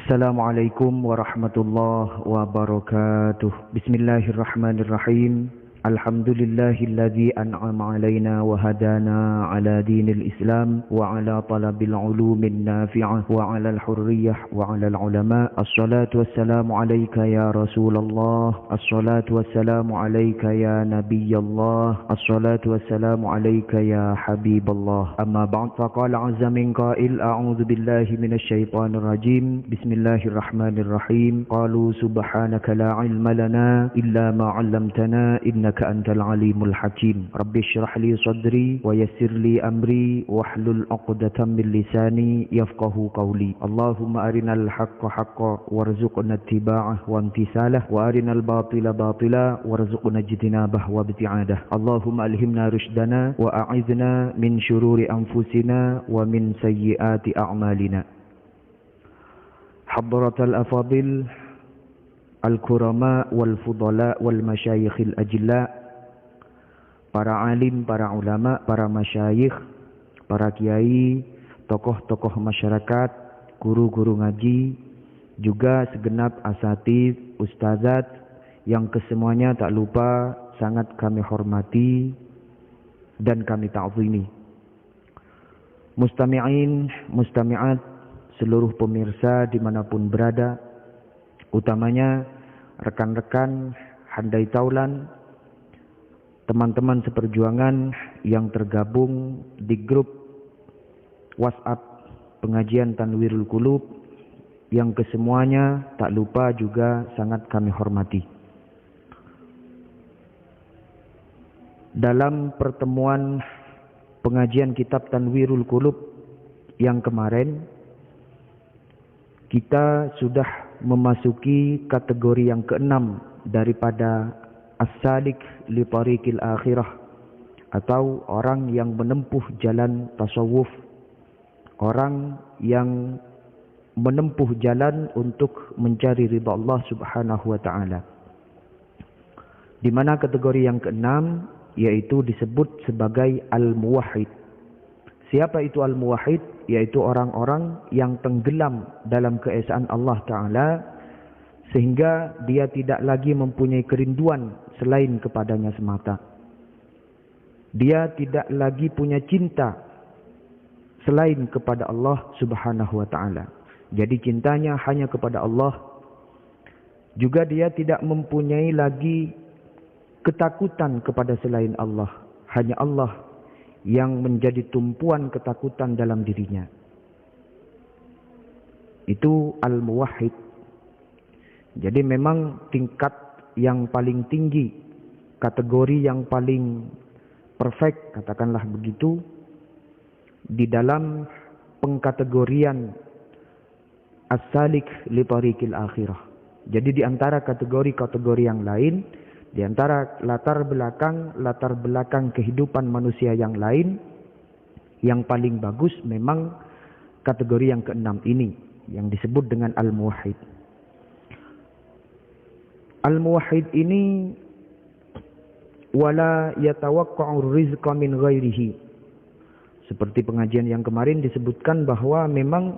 Assalamualaikum warahmatullahi wabarakatuh. Bismillahirrahmanirrahim. Alhamdulillahilladzi an'ama alaina wa hadana ala dinil Islam wa ala talabil ulumin nafi'ah wa ala al-hurriyah wa ala al-ulama. Assalatu wassalamu alayka ya Rasulullah. Assalatu wassalamu alayka ya Nabiyallah. Assalatu wassalamu alayka ya Habiballah. Amma ba'd, faqala azza min qail a'udzu billahi minasy syaithanir rajim. Bismillahirrahmanirrahim. Qalu subhanaka la ilma lana illa ma 'allamtana innaka antal alimul hakim. Rabbi shrah li sadri wa yassir li amri wahlul 'uqdatam min lisani yafqahu qawli. Allahumma arinal haqqa haqqan warzuqna ittiba'ah wa imtisalah wa arinal batila batila warzuqna ijtinabah wa ibti'adah. Allahumma alhimna rushdana wa a'idna min syururi anfusina wa min sayyiati a'malina. Hadratal afadil al-kurama wal-fudala wal-masyayikhil ajilla, para alim, para ulama, para masyayikh, para kiai, tokoh-tokoh masyarakat, guru-guru ngaji, juga segenap asatidz, ustazat yang kesemuanya tak lupa sangat kami hormati dan kami ta'zimi. Mustami'in, mustami'at, seluruh pemirsa dimanapun berada, utamanya rekan-rekan handai taulan, teman-teman seperjuangan yang tergabung di grup WhatsApp pengajian Tanwirul Qulub, yang kesemuanya tak lupa juga sangat kami hormati. Dalam pertemuan pengajian kitab Tanwirul Qulub yang kemarin, kita sudah memasuki kategori yang keenam daripada as-salik li tariqil akhirah, atau orang yang menempuh jalan tasawuf, orang yang menempuh jalan untuk mencari ridha Allah Subhanahu wa taala. Di mana kategori yang keenam yaitu disebut sebagai al-muwahhid. Siapa itu al-muwahhid? Yaitu orang-orang yang tenggelam dalam keesaan Allah Ta'ala, sehingga dia tidak lagi mempunyai kerinduan selain kepadanya semata. Dia tidak lagi punya cinta selain kepada Allah Subhanahu wa Ta'ala. Jadi cintanya hanya kepada Allah. Juga dia tidak mempunyai lagi ketakutan kepada selain Allah. Hanya Allah yang menjadi tumpuan ketakutan dalam dirinya. Itu al-muwahhid. Jadi memang tingkat yang paling tinggi, kategori yang paling perfect, katakanlah begitu, di dalam pengkategorian as-salik li tariqil akhirah. Jadi di antara kategori-kategori yang lain, di antara latar belakang kehidupan manusia yang lain, yang paling bagus memang kategori yang keenam ini, yang disebut dengan al-muwahhid. Al-muwahhid ini wala yatawaqqa'ur rizqa min ghairihi. Seperti pengajian yang kemarin disebutkan bahwa memang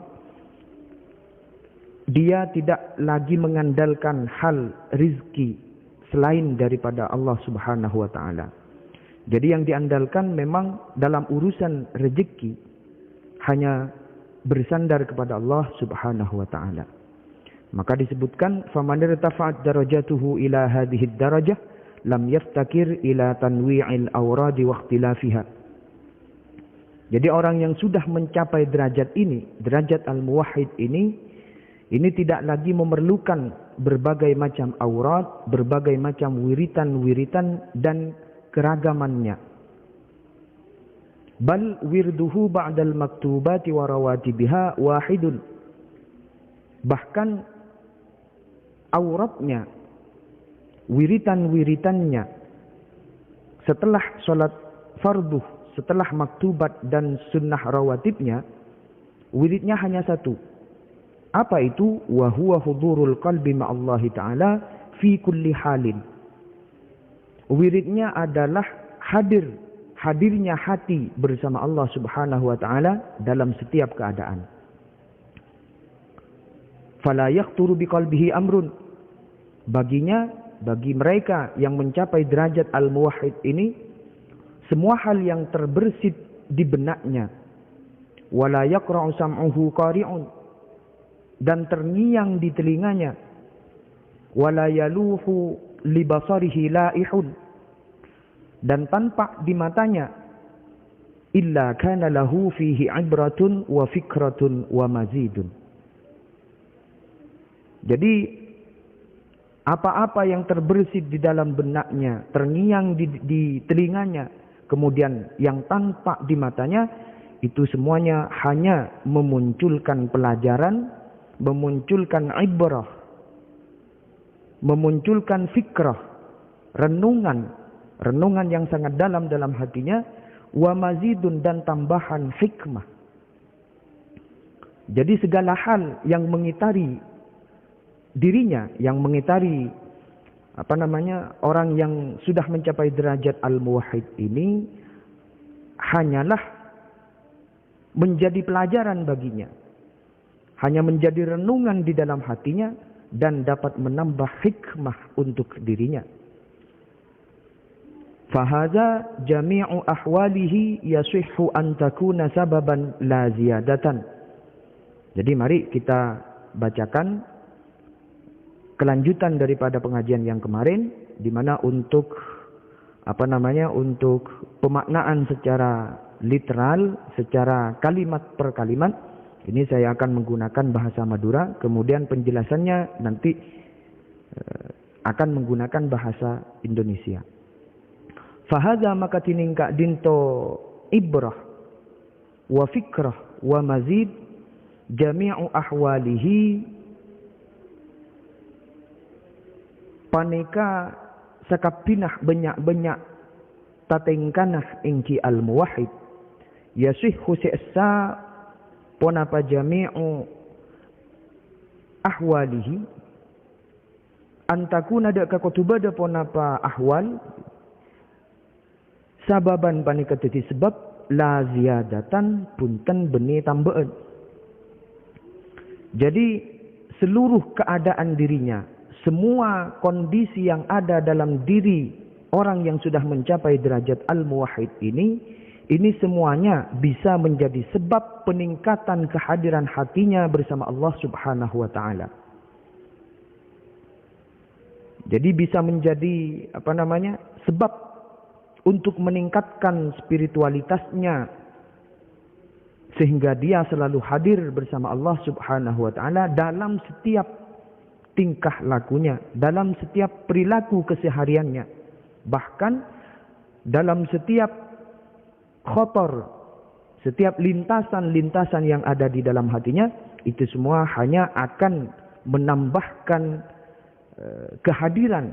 dia tidak lagi mengandalkan hal rizki selain daripada Allah Subhanahu wa Ta'ala. Jadi yang diandalkan memang dalam urusan rezeki hanya bersandar kepada Allah Subhanahu wa Ta'ala. Maka disebutkan faman irtafa'at darajatuhu ila hadhihi darajah lam yaftakir ila tanwi'il awradi wa ikhtilafiha. Jadi orang yang sudah mencapai derajat ini, derajat al-muwahhid ini tidak lagi memerlukan berbagai macam aurat, berbagai macam wiritan-wiritan dan keragamannya. Bal wirduhu ba'dal maktubati wa rawatibiha wahidun. Bahkan auratnya, wiritan-wiritannya setelah sholat farduh, setelah maktubat dan sunnah rawatibnya, wiridnya hanya satu. Apa itu? Wa huwa hudurul qalbi ma'allahi ta'ala fi kulli halin. Wiridnya adalah hadirnya hati bersama Allah Subhanahu wa ta'ala dalam setiap keadaan. fala yaqturu biqalbihi amrun. Bagi mereka yang mencapai derajat al-muwahhid ini, semua hal yang terbersit di benaknya, wala yaqra'u sam'uhu qari'un, dan terngiang di telinganya, wala yaluhu li basarihi la'ihun, dan tampak di matanya, illa kana lahu fihi ibratun wa fikratun wa mazidun. Jadi apa-apa yang terbersit di dalam benaknya, terngiang di telinganya, kemudian yang tampak di matanya, itu semuanya hanya memunculkan pelajaran, memunculkan ibrah, memunculkan fikrah, renungan yang sangat dalam hatinya, wa mazidun, dan tambahan hikmah. Jadi segala hal yang mengitari dirinya, yang mengitari orang yang sudah mencapai derajat al-muwahhid ini, hanyalah menjadi pelajaran baginya, hanya menjadi renungan di dalam hatinya, dan dapat menambah hikmah untuk dirinya. Fahaza jami'u ahwalihi yasihhu an takuna sababan la ziyadatan. Jadi mari kita bacakan kelanjutan daripada pengajian yang kemarin, di mana untuk untuk pemaknaan secara literal, secara kalimat per kalimat, ini saya akan menggunakan bahasa Madura, kemudian penjelasannya nanti akan menggunakan bahasa Indonesia. Fahadha maka tiningka dinto ibrah wa fikrah wa mazid jami'u ahwalihi paneka sakapinah banyak-banyak tatengkanah ingki al-muwahhid yasihhu se'sa ponapa jami'u ahwalihi antakuna dak kakotubada ponapa ahwal sababan panika tadi sebab la ziyadatan punten beni tambaan. Jadi seluruh keadaan dirinya, semua kondisi yang ada dalam diri orang yang sudah mencapai derajat al-muwahhid ini semuanya bisa menjadi sebab peningkatan kehadiran hatinya bersama Allah Subhanahu wa taala. Jadi bisa menjadi sebab untuk meningkatkan spiritualitasnya, sehingga dia selalu hadir bersama Allah Subhanahu wa taala dalam setiap tingkah lakunya, dalam setiap perilaku kesehariannya, bahkan dalam setiap khotor, setiap lintasan-lintasan yang ada di dalam hatinya, itu semua hanya akan menambahkan kehadiran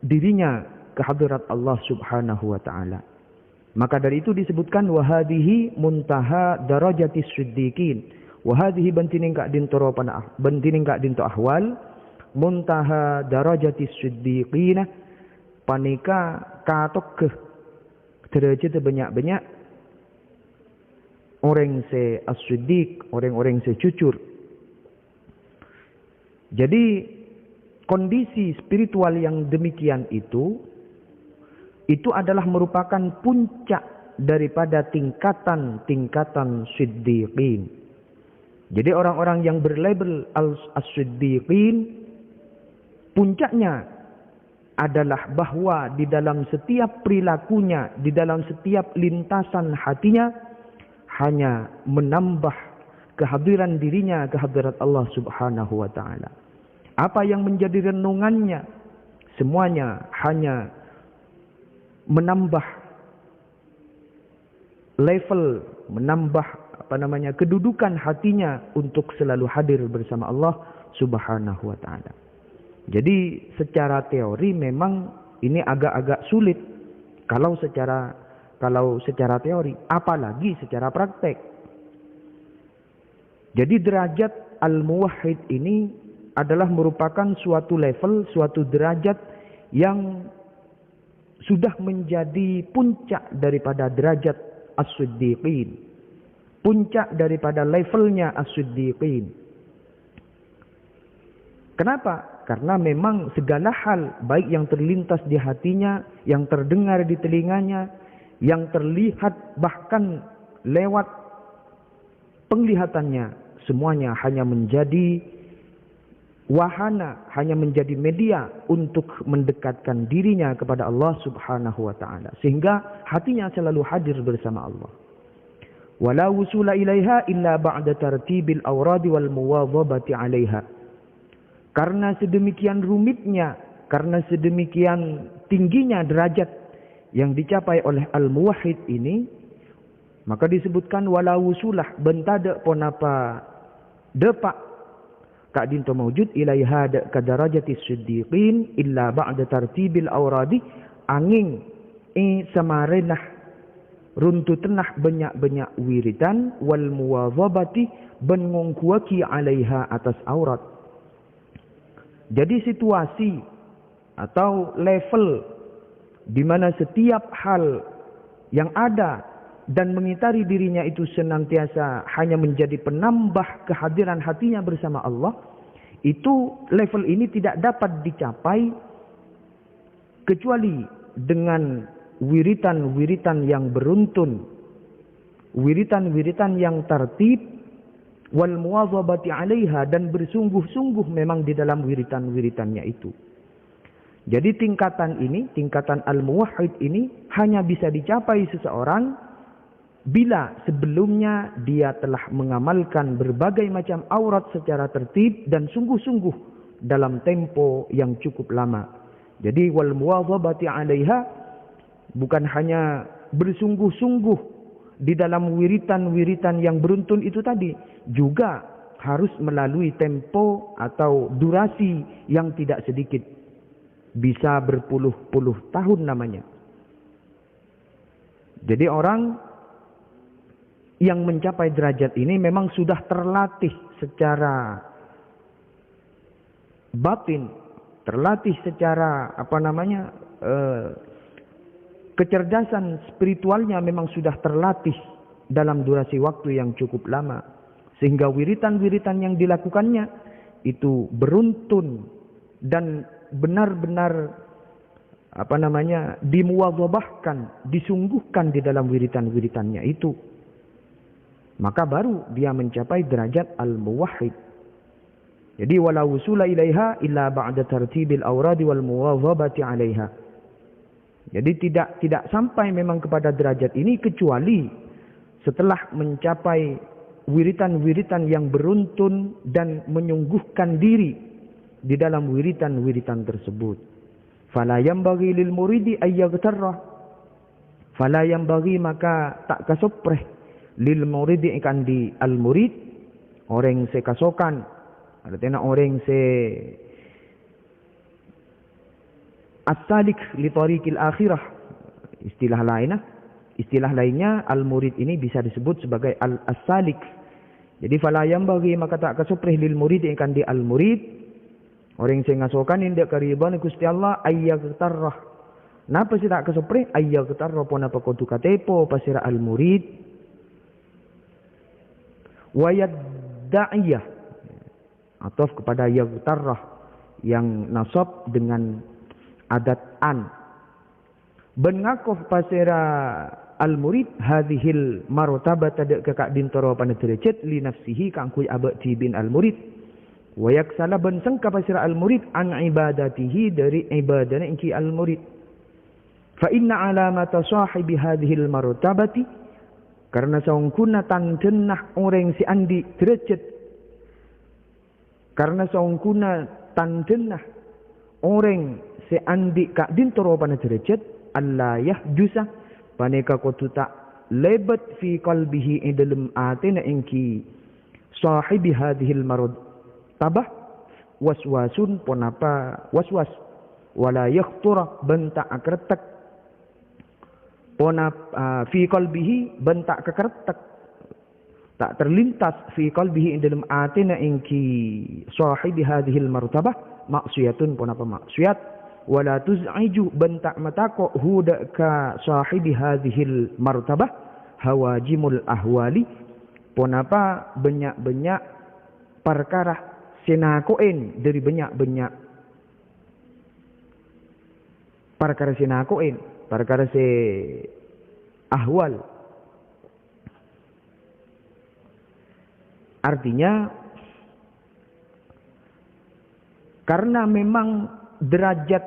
dirinya kehadirat Allah Subhanahu wa taala. Maka dari itu disebutkan wahadihi muntaha darajatis siddiqin. Wahadihi bantining kak dintoro panah, bantining kak dinto ahwal muntaha darajatis siddiqin, panika katok ke derajat banyak-banyak orang se as-siddiq, orang-orang se jujur. Jadi kondisi spiritual yang demikian itu adalah merupakan puncak daripada tingkatan-tingkatan siddiqin. Jadi orang-orang yang berlabel as-siddiqin, puncaknya adalah bahwa di dalam setiap perilakunya, di dalam setiap lintasan hatinya, hanya menambah kehadiran dirinya kehadirat Allah Subhanahu wa taala. Apa yang menjadi renungannya, semuanya hanya menambah level, menambah kedudukan hatinya untuk selalu hadir bersama Allah Subhanahu wa taala. Jadi secara teori memang ini agak-agak sulit kalau secara teori, apalagi secara praktek. Jadi derajat al-muwahhid ini adalah merupakan suatu level, suatu derajat yang sudah menjadi puncak daripada derajat as-siddiqin. Puncak daripada levelnya as-siddiqin. Kenapa? Karena memang segala hal, baik yang terlintas di hatinya, yang terdengar di telinganya, yang terlihat bahkan lewat penglihatannya, semuanya hanya menjadi wahana, hanya menjadi media untuk mendekatkan dirinya kepada Allah Subhanahu wa taala, sehingga hatinya selalu hadir bersama Allah. Wala wusula ilaiha illa ba'da tartibil awradi wal muwadhabati 'alaiha. Karena sedemikian rumitnya, karena sedemikian tingginya derajat yang dicapai oleh al-muwahhid ini, maka disebutkan wala wusulah bentada ponapa depak kak dinto mawjud ilaiha ka darajatis siddiqin illa ba'da tartibil awradi, angin samarenah runtu tenah banyak-banyak wiritan wal muwadhabati ben ngongkuaki 'alaiha atas aurat. Jadi situasi atau level di mana setiap hal yang ada dan mengitari dirinya itu senantiasa hanya menjadi penambah kehadiran hatinya bersama Allah, itu level ini tidak dapat dicapai kecuali dengan wiritan-wiritan yang beruntun, wiritan-wiritan yang tertib, wal muwadhabati 'alaiha, dan bersungguh-sungguh memang di dalam wiritan-wiritannya itu. Jadi tingkatan ini, tingkatan al-muwahhid ini hanya bisa dicapai seseorang bila sebelumnya dia telah mengamalkan berbagai macam aurat secara tertib dan sungguh-sungguh dalam tempo yang cukup lama. Jadi wal muwadhabati 'alaiha bukan hanya bersungguh-sungguh di dalam wiritan-wiritan yang beruntun itu tadi, juga harus melalui tempo atau durasi yang tidak sedikit, bisa berpuluh-puluh tahun namanya. Jadi orang yang mencapai derajat ini memang sudah terlatih secara batin, terlatih secara kecerdasan spiritualnya memang sudah terlatih dalam durasi waktu yang cukup lama, sehingga wiritan-wiritan yang dilakukannya itu beruntun dan benar-benar dimuwadhabahkan, disungguhkan di dalam wiritan-wiritannya itu. Maka baru dia mencapai derajat al-muwahhid. Jadi wala wusula ilaiha illa ba'da tartibil awradi wal muwadhabati 'alaiha. Jadi tidak sampai memang kepada derajat ini kecuali setelah mencapai wiritan-wiritan yang beruntun dan menyungguhkan diri di dalam wiritan-wiritan tersebut. Fala yanbaghi lil muridi ay yaghtarra. Fala yanbaghi, maka tak kasopreh lil muridi ikan di al murid, orang se kasokan, artinya orang se as-salik li tariqil akhirah. Istilah lainnya al-murid ini bisa disebut sebagai as-salik. Jadi fala yanbaghi, maka tak kasuprih lil murid ikan di al-murid, orang sing ngasokan indak kariban Gusti Allah ayyagtarrah. Napa sih tak kasuprih ayyagtarrah pon apa kudu katepo pasira al-murid wa yadda'iyah, atau kepada yagtarrah yang nasab dengan adat an. Ben ngakoh pasira al-murid hadhil martabata de kakak dintoro panederecet li nafsihi kangkuy abati bin al-murid wa yaksala ben sangka pasira al-murid an ibadatihi dari ibadana inki al-murid. Fa inna alamata sahibi hadhil martabati, karena saungkuna tandenah orang si andi derajat, karena saungkuna tandenah orang se andi kak dintoro pana derajat Allah yahjusa paneka kotu tak lebat fi qalbihi idalum atina inki sahibi hadhil marad tabah waswasun ponapa waswas wala yakhtura bentak akretek ponap fi qalbihi bentak kekertek tak terlintas fi qalbihi idalum atina inki sahibi hadhil martabah maksiyatun ponapa maksiat wala tuz'iju bentak matako huda ka sahibi hadhil martabah hawajimul ahwali ponapa banyak-banyak perkara senakoen dari banyak-banyak perkara senakoen, perkara se ahwal. Artinya karena memang derajat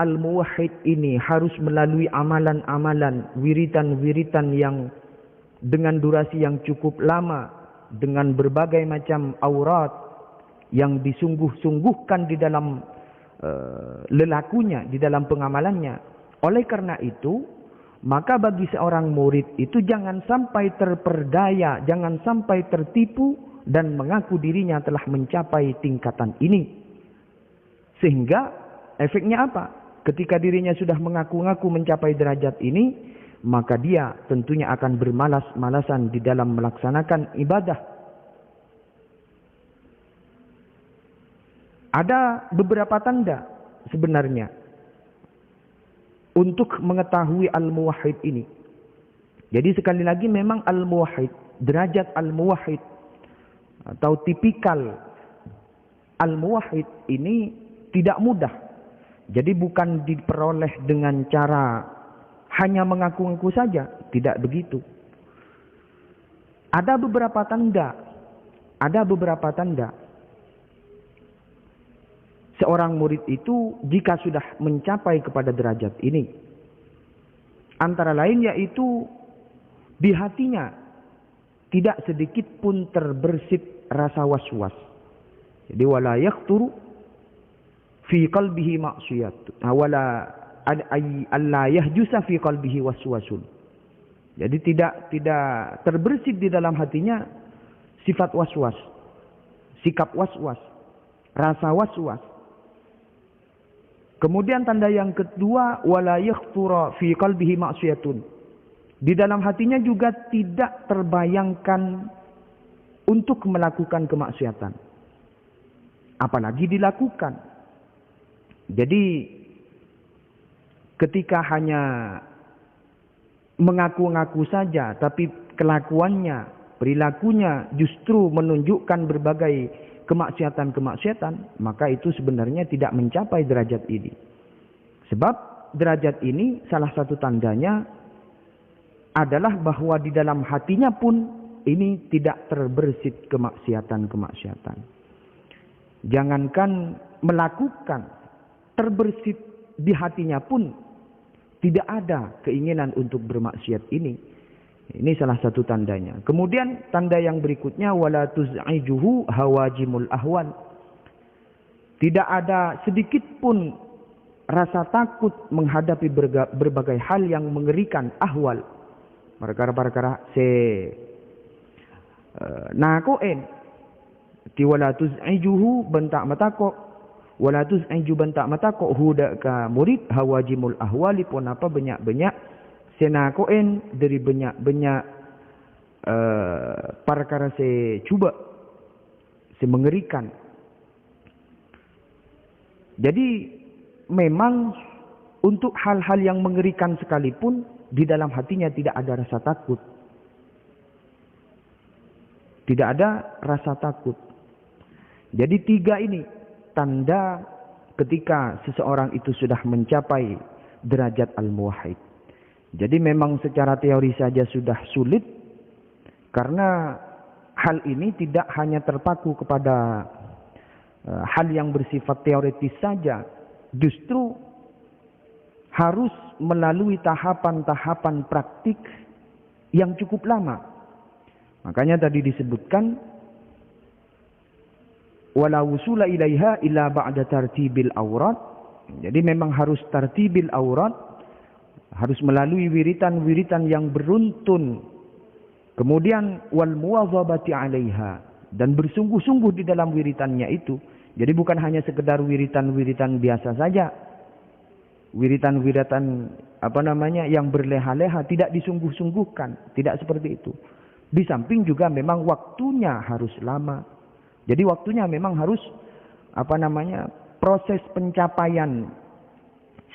al-muwahhid ini harus melalui amalan-amalan, wiritan-wiritan yang dengan durasi yang cukup lama, dengan berbagai macam aurat yang disungguh-sungguhkan di dalam lelakunya, di dalam pengamalannya. Oleh karena itu, maka bagi seorang murid itu jangan sampai terperdaya, jangan sampai tertipu dan mengaku dirinya telah mencapai tingkatan ini. Sehingga efeknya apa? Ketika dirinya sudah mengaku-ngaku mencapai derajat ini, maka dia tentunya akan bermalas-malasan di dalam melaksanakan ibadah. Ada beberapa tanda sebenarnya untuk mengetahui al-muwahhid ini. Jadi sekali lagi memang al-muwahhid, derajat al-muwahhid atau tipikal al-muwahhid ini tidak mudah. Jadi bukan diperoleh dengan cara hanya mengaku-ngaku saja, tidak begitu. Ada beberapa tanda seorang murid itu jika sudah mencapai kepada derajat ini. Antara lain yaitu di hatinya tidak sedikit pun terbersit rasa was-was. Jadi wala yakhturu fi qalbihi ma'siyat. Wala alla yahjusa fi qalbihi waswasun. Jadi tidak terbersit di dalam hatinya sifat waswas, sikap waswas, rasa waswas. Kemudian tanda yang kedua, wala yakhthura fi qalbihi ma'siyatun. Di dalam hatinya juga tidak terbayangkan untuk melakukan kemaksiatan, apalagi dilakukan. Jadi ketika hanya mengaku-ngaku saja, tapi kelakuannya, perilakunya justru menunjukkan berbagai kemaksiatan-kemaksiatan, maka itu sebenarnya tidak mencapai derajat ini. Sebab derajat ini salah satu tandanya adalah bahwa di dalam hatinya pun ini tidak terbersit kemaksiatan-kemaksiatan. Jangankan melakukan, terbersit di hatinya pun tidak ada keinginan untuk bermaksiat ini. Ini salah satu tandanya. Kemudian tanda yang berikutnya, wala tuz'ijuhu hawajimul ahwan. Tidak ada sedikit pun rasa takut menghadapi berbagai hal yang mengerikan, ahwal. Perkara-perkara nakoen. Ti wala tuz'ijuhu bentak matako. Wala tuz'iju bentak matako huda ka murid hawajimul ahwali pun apa banyak-banyak senakoen dari banyak-banyak perkara cuba mengerikan. Jadi memang untuk hal-hal yang mengerikan sekalipun di dalam hatinya tidak ada rasa takut. Tidak ada rasa takut. Jadi tiga ini tanda ketika seseorang itu sudah mencapai derajat al-muwahhid. Jadi memang secara teori saja sudah sulit, karena hal ini tidak hanya terpaku kepada hal yang bersifat teoritis saja, justru harus melalui tahapan-tahapan praktik yang cukup lama. Makanya tadi disebutkan wala wusula ilaiha illa ba'da tartibil aurat. Jadi memang harus tartibil aurat, harus melalui wiritan-wiritan yang beruntun. Kemudian wal muwazabati 'alaiha, dan bersungguh-sungguh di dalam wiritannya itu. Jadi bukan hanya sekedar wiritan-wiritan biasa saja. Wiritan-wiritan yang berleha-leha, tidak disungguh-sungguhkan, tidak seperti itu. Di samping juga memang waktunya harus lama. Jadi waktunya memang harus proses pencapaian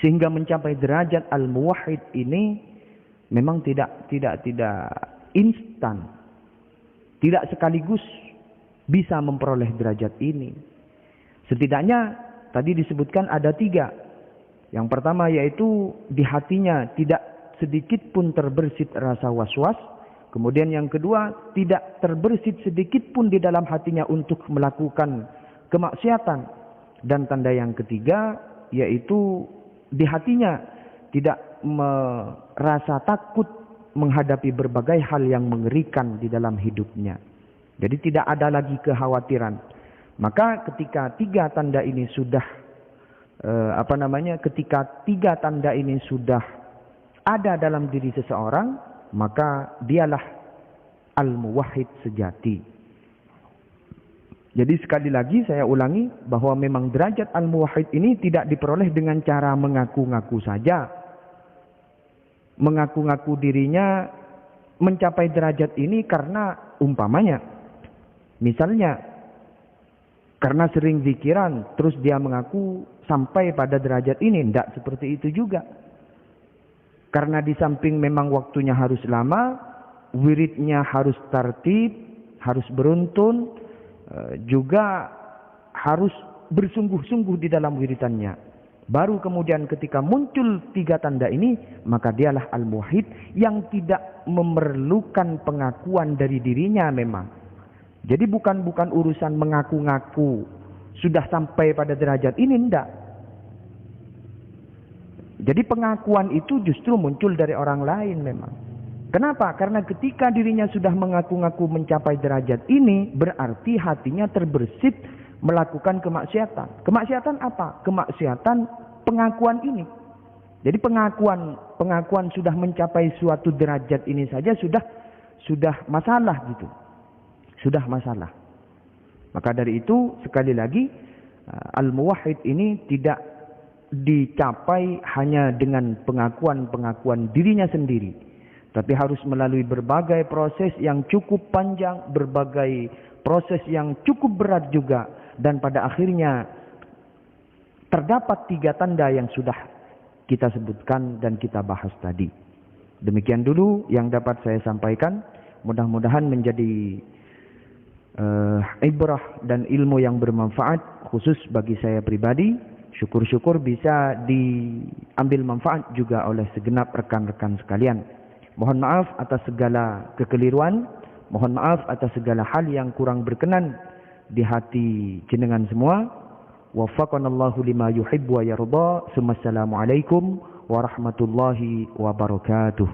sehingga mencapai derajat al-muwahhid ini memang tidak instan. Tidak sekaligus bisa memperoleh derajat ini. Setidaknya tadi disebutkan ada 3. Yang pertama yaitu di hatinya tidak sedikit pun terbersit rasa was-was. Kemudian yang kedua, tidak terbersit sedikit pun di dalam hatinya untuk melakukan kemaksiatan. Dan tanda yang ketiga yaitu di hatinya tidak merasa takut menghadapi berbagai hal yang mengerikan di dalam hidupnya. Jadi tidak ada lagi kekhawatiran. Maka ketika 3 tanda ini sudah ketika 3 tanda ini sudah ada dalam diri seseorang, maka dialah al-muwahhid sejati. Jadi sekali lagi saya ulangi bahwa memang derajat al-muwahhid ini tidak diperoleh dengan cara mengaku-ngaku saja. Mengaku-ngaku dirinya mencapai derajat ini karena umpamanya, misalnya karena sering zikiran terus dia mengaku sampai pada derajat ini. Tidak seperti itu juga. Karena di samping memang waktunya harus lama, wiridnya harus tertib, harus beruntun, juga harus bersungguh-sungguh di dalam wiridannya. Baru kemudian ketika muncul 3 tanda ini, maka dialah al-muwahhid yang tidak memerlukan pengakuan dari dirinya memang. Jadi bukan urusan mengaku-ngaku sudah sampai pada derajat ini, enggak. Jadi pengakuan itu justru muncul dari orang lain memang. Kenapa? Karena ketika dirinya sudah mengaku-ngaku mencapai derajat ini, berarti hatinya terbersit melakukan kemaksiatan. Kemaksiatan apa? Kemaksiatan pengakuan ini. Jadi pengakuan sudah mencapai suatu derajat ini saja sudah masalah gitu. Sudah masalah. Maka dari itu sekali lagi al-muwahhid ini tidak dicapai hanya dengan pengakuan dirinya sendiri, tapi harus melalui berbagai proses yang cukup panjang, berbagai proses yang cukup berat juga, dan pada akhirnya terdapat 3 tanda yang sudah kita sebutkan dan kita bahas tadi. Demikian dulu yang dapat saya sampaikan. Mudah-mudahan menjadi ibrah dan ilmu yang bermanfaat khusus bagi saya pribadi. Syukur-syukur bisa diambil manfaat juga oleh segenap rekan-rekan sekalian. Mohon maaf atas segala kekeliruan, mohon maaf atas segala hal yang kurang berkenan di hati jenengan semua. Waffaqanallahu lima yuhibbu wa yarda. Assalamualaikum warahmatullahi wabarakatuh.